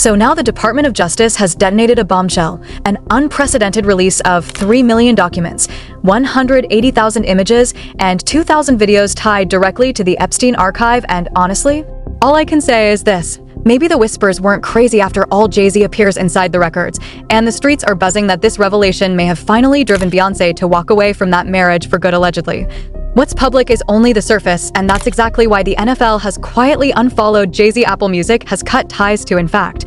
So now the Department of Justice has detonated a bombshell, an unprecedented release of 3 million documents, 180,000 images, and 2,000 videos tied directly to the Epstein archive. And honestly, all I can say is this: maybe the whispers weren't crazy after all. Jay-Z appears inside the records, and the streets are buzzing that this revelation may have finally driven Beyoncé to walk away from that marriage for good, allegedly. What's public is only the surface, and that's exactly why the NFL has quietly unfollowed Jay-Z. Apple Music has cut ties to. In fact,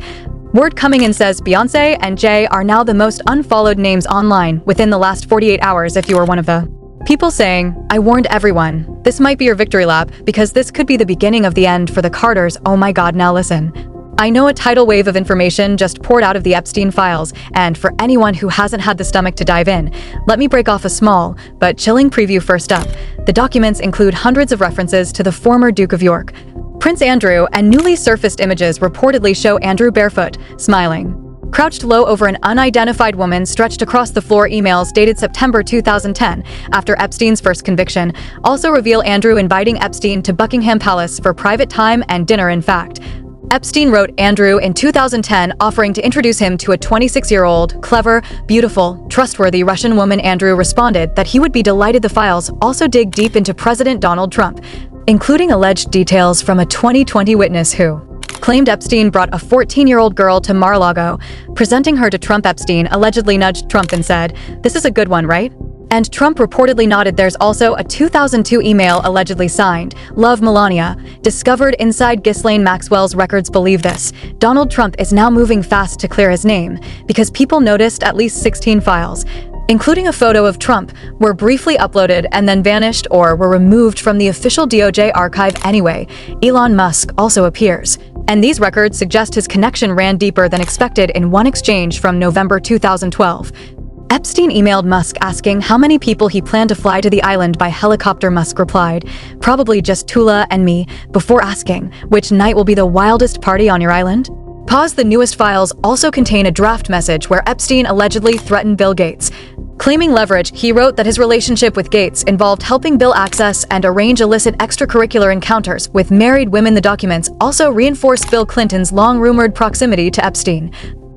word coming in says Beyoncé and Jay are now the most unfollowed names online within the last 48 hours if you were one of the people saying, "I warned everyone. This might be your victory lap, because this could be the beginning of the end for the Carters." Oh my god, now listen. I know a tidal wave of information just poured out of the Epstein files, and for anyone who hasn't had the stomach to dive in, let me break off a small but chilling preview. First up, the documents include hundreds of references to the former Duke of York, Prince Andrew, and newly surfaced images reportedly show Andrew barefoot, smiling, crouched low over an unidentified woman stretched across the floor. Emails dated September 2010, after Epstein's first conviction, also reveal Andrew inviting Epstein to Buckingham Palace for private time and dinner. In fact, Epstein wrote Andrew in 2010, offering to introduce him to a 26-year-old, clever, beautiful, trustworthy Russian woman. Andrew responded that he would be delighted. The files also dig deep into President Donald Trump, including alleged details from a 2020 witness who claimed Epstein brought a 14-year-old girl to Mar-a-Lago, presenting her to Trump. Epstein allegedly nudged Trump and said, "This is a good one, right?" And Trump reportedly nodded. There's also a 2002 email allegedly signed, "Love Melania," discovered inside Ghislaine Maxwell's records. Believe this: Donald Trump is now moving fast to clear his name, because people noticed at least 16 files, including a photo of Trump, were briefly uploaded and then vanished or were removed from the official DOJ archive anyway. Elon Musk also appears, and these records suggest his connection ran deeper than expected. In one exchange from November 2012, Epstein emailed Musk asking how many people he planned to fly to the island by helicopter. Musk replied, "Probably just Tula and me," before asking, "Which night will be the wildest party on your island?" Pause. The newest files also contain a draft message where Epstein allegedly threatened Bill Gates. Claiming leverage, he wrote that his relationship with Gates involved helping Bill access and arrange illicit extracurricular encounters with married women. The documents also reinforce Bill Clinton's long-rumored proximity to Epstein,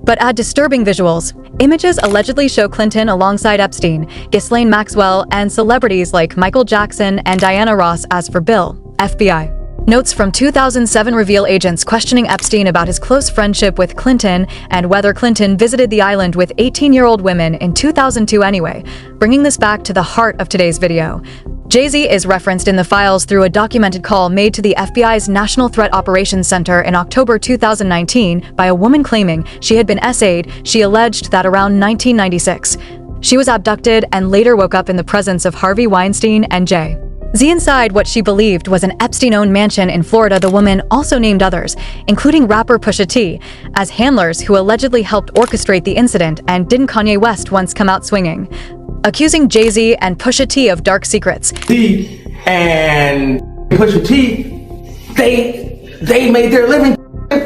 but add disturbing visuals. Images allegedly show Clinton alongside Epstein, Ghislaine Maxwell, and celebrities like Michael Jackson and Diana Ross. As for Bill, FBI notes from 2007 reveal agents questioning Epstein about his close friendship with Clinton and whether Clinton visited the island with 18-year-old women in 2002 anyway. Bringing this back to the heart of today's video, Jay-Z is referenced in the files through a documented call made to the FBI's National Threat Operations Center in October 2019 by a woman claiming she had been SA'd. She alleged that around 1996, she was abducted and later woke up in the presence of Harvey Weinstein and Jay-Z inside what she believed was an Epstein-owned mansion in Florida. The woman also named others, including rapper Pusha T, as handlers who allegedly helped orchestrate the incident. And didn't Kanye West once come out swinging, accusing Jay-Z and Pusha T of dark secrets? T and Pusha T, they made their living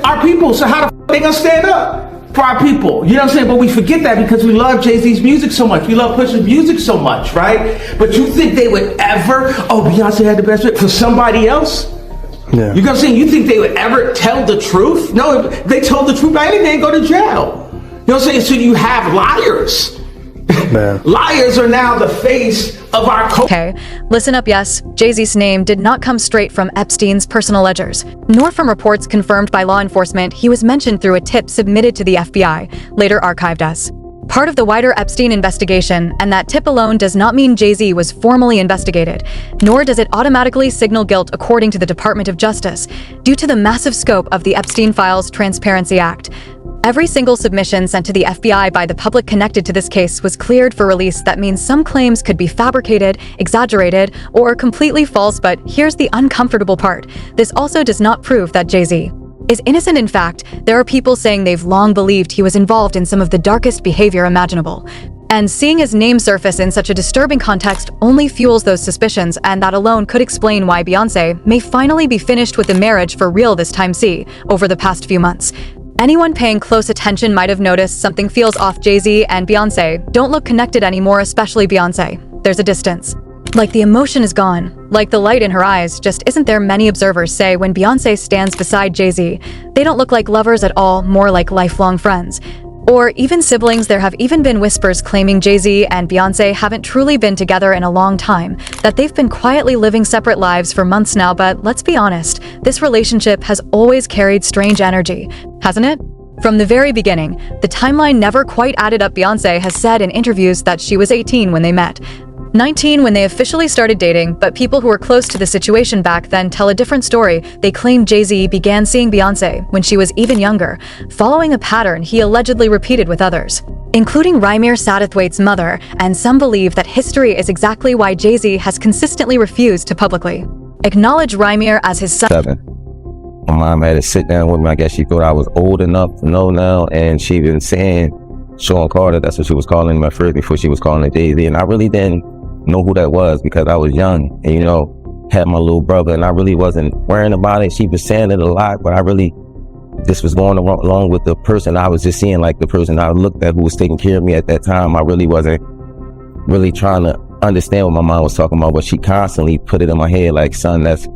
our people, so how the they gonna stand up for our people? You know what I'm saying? But we forget that because we love Jay-Z's music so much. We love Pusha's music so much, right? But you think they would ever, oh, Beyonce had the best fit for somebody else? Yeah. You know what I'm saying? You think they would ever tell the truth? No, if they told the truth, they'd go to jail. You know what I'm saying? So you have liars. Man. Liars are now the face of our culture. Okay, listen up. Yes, Jay-Z's name did not come straight from Epstein's personal ledgers, nor from reports confirmed by law enforcement. He was mentioned through a tip submitted to the FBI, later archived as part of the wider Epstein investigation, and that tip alone does not mean Jay-Z was formally investigated, nor does it automatically signal guilt according to the Department of Justice, due to the massive scope of the Epstein Files Transparency Act. Every single submission sent to the FBI by the public connected to this case was cleared for release. That means some claims could be fabricated, exaggerated, or completely false. But here's the uncomfortable part: this also does not prove that Jay-Z is innocent. In fact, there are people saying they've long believed he was involved in some of the darkest behavior imaginable. And seeing his name surface in such a disturbing context only fuels those suspicions, and that alone could explain why Beyoncé may finally be finished with the marriage for real this time. See, over the past few months, anyone paying close attention might have noticed something feels off. Jay-Z and Beyoncé don't look connected anymore, especially Beyoncé. There's a distance. Like the emotion is gone, like the light in her eyes just isn't there. Many observers say when Beyoncé stands beside Jay-Z, they don't look like lovers at all, more like lifelong friends. Or even siblings. There have even been whispers claiming Jay-Z and Beyoncé haven't truly been together in a long time, that they've been quietly living separate lives for months now. But let's be honest, this relationship has always carried strange energy, hasn't it? From the very beginning, the timeline never quite added up. Beyoncé has said in interviews that she was 18 when they met, 19 when they officially started dating, but people who were close to the situation back then tell a different story. They claim Jay-Z began seeing Beyoncé when she was even younger, following a pattern he allegedly repeated with others, including Rymir Satterthwaite's mother, and some believe that history is exactly why Jay-Z has consistently refused to publicly acknowledge Rymir as his son. 7. My mom had to sit down with me. I guess she thought I was old enough to know now, and she been saying Sean Carter, that's what she was calling him at first before she was calling it Jay-Z, and I really didn't know who that was because I was young and, had my little brother, and I really wasn't worrying about it. She was saying it a lot, but I really just was going along with the person I was just seeing, like the person I looked at who was taking care of me at that time. I really wasn't really trying to understand what my mom was talking about, but she constantly put it in my head like, son, it's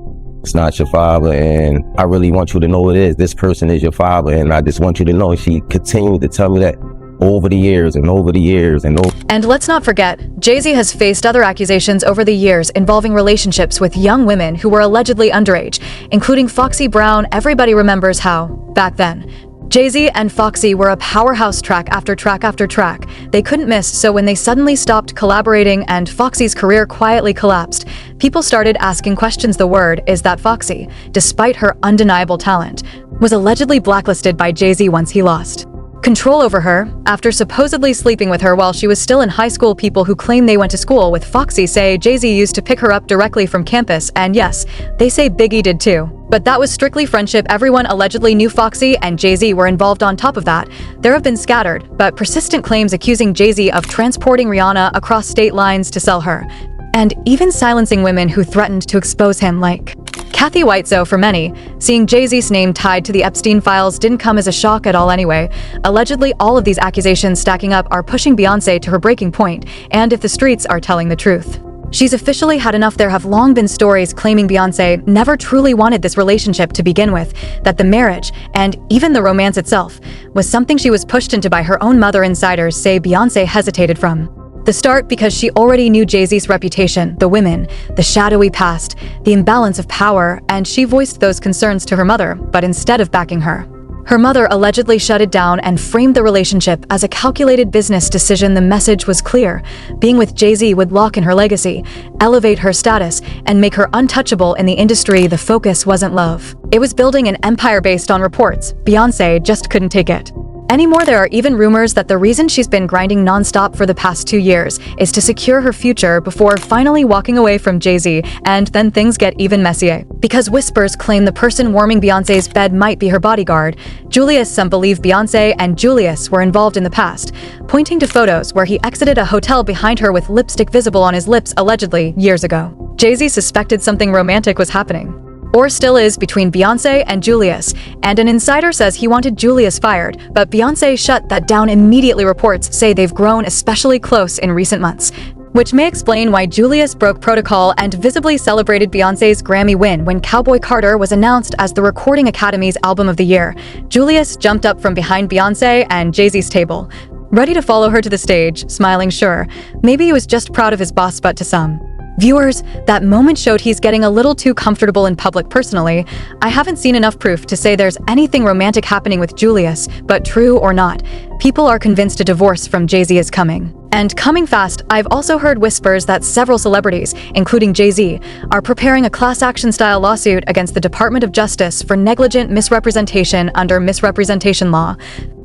not your father, and I really want you to know it is. This person is your father, and I just want you to know. She continued to tell me that over the years and over the years and over. And let's not forget, Jay-Z has faced other accusations over the years involving relationships with young women who were allegedly underage, including Foxy Brown. Everybody remembers how, back then, Jay-Z and Foxy were a powerhouse track after track after track. They couldn't miss, so when they suddenly stopped collaborating and Foxy's career quietly collapsed, people started asking questions. The word is that Foxy, despite her undeniable talent, was allegedly blacklisted by Jay-Z once he lost control over her after supposedly sleeping with her while she was still in high school. People who claim they went to school with Foxy say Jay-Z used to pick her up directly from campus, and yes, they say Biggie did too. But that was strictly friendship. Everyone allegedly knew Foxy and Jay-Z were involved. On top of that, there have been scattered but persistent claims accusing Jay-Z of transporting Rihanna across state lines to sell her, and even silencing women who threatened to expose him, like Kathy White. So for many, seeing Jay-Z's name tied to the Epstein files didn't come as a shock at all anyway. Allegedly, all of these accusations stacking up are pushing Beyoncé to her breaking point, and if the streets are telling the truth, she's officially had enough. There have long been stories claiming Beyoncé never truly wanted this relationship to begin with, that the marriage, and even the romance itself, was something she was pushed into by her own mother. Insiders say Beyoncé hesitated from the start because she already knew Jay-Z's reputation, the women, the shadowy past, the imbalance of power, and she voiced those concerns to her mother, but instead of backing her, her mother allegedly shut it down and framed the relationship as a calculated business decision. The message was clear: being with Jay-Z would lock in her legacy, elevate her status, and make her untouchable in the industry. The focus wasn't love. It was building an empire based on reports. Beyoncé just couldn't take it anymore. There are even rumors that the reason she's been grinding non-stop for the past 2 years is to secure her future before finally walking away from Jay-Z, and then things get even messier, because whispers claim the person warming Beyoncé's bed might be her bodyguard, Julius. Some believe Beyoncé and Julius were involved in the past, pointing to photos where he exited a hotel behind her with lipstick visible on his lips, allegedly years ago. Jay-Z suspected something romantic was happening, or still is, between Beyoncé and Julius, and an insider says he wanted Julius fired, but Beyoncé shut that down immediately. Reports say they've grown especially close in recent months, which may explain why Julius broke protocol and visibly celebrated Beyoncé's Grammy win when Cowboy Carter was announced as the Recording Academy's Album of the Year. Julius jumped up from behind Beyoncé and Jay-Z's table, ready to follow her to the stage, smiling. Sure, maybe he was just proud of his boss, but to some viewers, that moment showed he's getting a little too comfortable in public. Personally, I haven't seen enough proof to say there's anything romantic happening with Julius, but true or not, people are convinced a divorce from Jay-Z is coming. And coming fast. I've also heard whispers that several celebrities, including Jay-Z, are preparing a class action style lawsuit against the Department of Justice for negligent misrepresentation under misrepresentation law.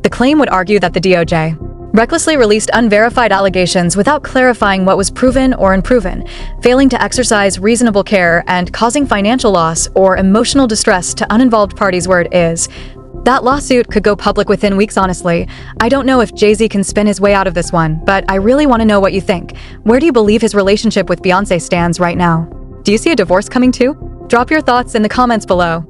The claim would argue that the DOJ recklessly released unverified allegations without clarifying what was proven or unproven, failing to exercise reasonable care, and causing financial loss or emotional distress to uninvolved parties. Word is that lawsuit could go public within weeks. Honestly, I don't know if Jay-Z can spin his way out of this one, but I really want to know what you think. Where do you believe his relationship with Beyoncé stands right now? Do you see a divorce coming too? Drop your thoughts in the comments below.